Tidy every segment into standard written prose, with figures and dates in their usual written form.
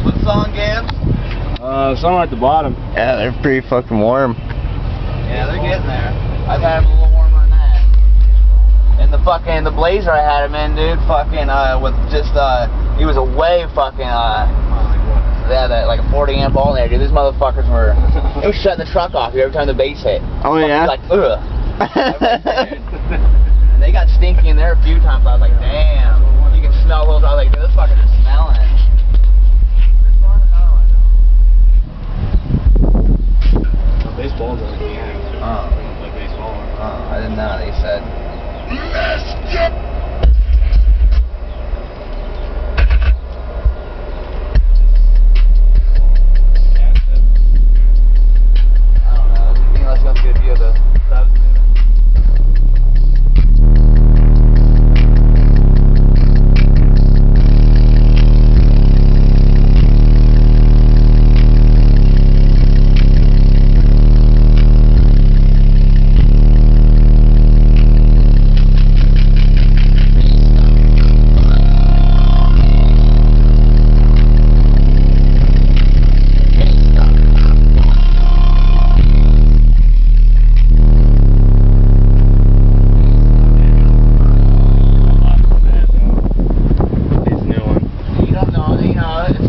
What song, Gibbs? Somewhere at the bottom. Yeah, they're pretty fucking warm. Yeah, they're getting there. I've had them a little warmer than that. And the blazer I had him in, dude, fucking, with just, he was a way fucking, like a 40 amp alternator, dude. These motherfuckers were, it was shutting the truck off every time the bass hit. Oh, yeah? Like, ugh. And they got stinky in there a few times. I was like, damn. You can smell those. I was like, dude, this fuckers are smelling. Baseball's on the end. Oh. Like baseball. Oh, I didn't know, they said. I don't know. I think let's go get a view of the subs.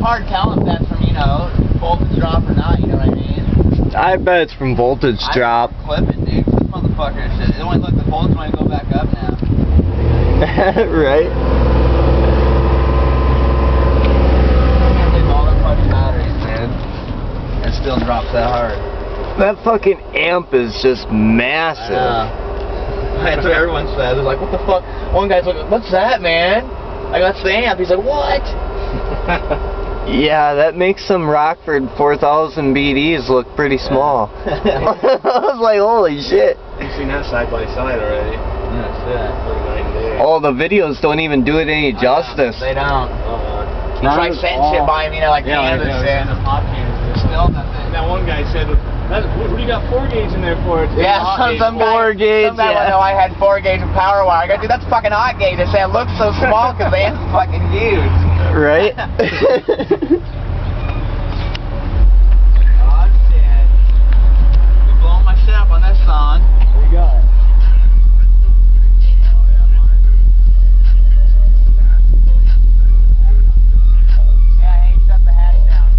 Hard telling if that's from, you know, voltage drop or not, you know what I mean? I bet it's from voltage drop. Clipping, dude. This motherfucker shit. It only look, the voltage might go back up now. Right? They've all them fucking batteries, man. It still drops that hard. That fucking amp is just massive. That's what everyone says. They're like, what the fuck? One guy's like, what's that, man? I got the amp. He's like, what? Yeah, that makes some Rockford 4000 BDs look pretty small. I was like, holy shit. You've seen that side by side already. That's it. Oh, the videos don't even do it any justice. They don't. You try setting shit by him, you know, like canvas and still nothing. That one guy said, what do you got 4 gauge in there for? Yeah, some guy, 4 gauge, some guy I know I had 4 gauge of power wire. I go, dude, that's fucking 8 gauge. I say it looks so small because the amp's fucking huge. Right? Oh shit. You're blowing my shit up on this song. What do you got? Yeah, hey, shut the hatch down.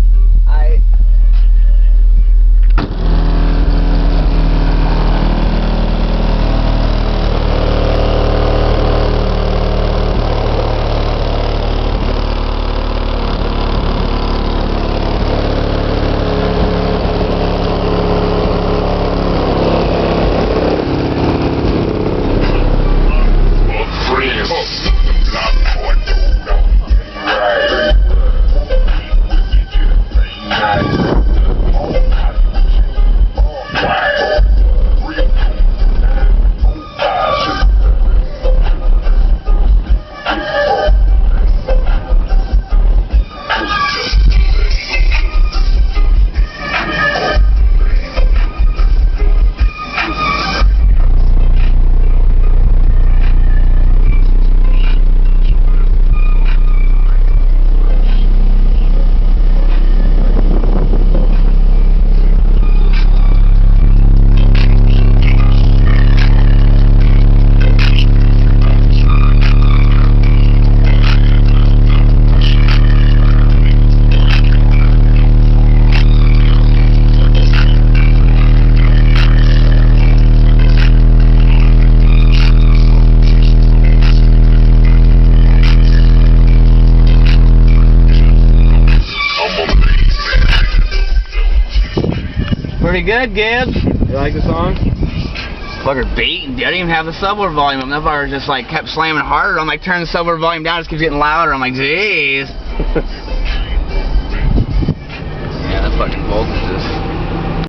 Pretty good, Gibbs. You like the song? Fucker beating. I didn't even have the subwoofer volume up. That fucker just like kept slamming harder. I'm like turning the subwoofer volume down, it just keeps getting louder. I'm like, jeez. Yeah, that's fucking voltage.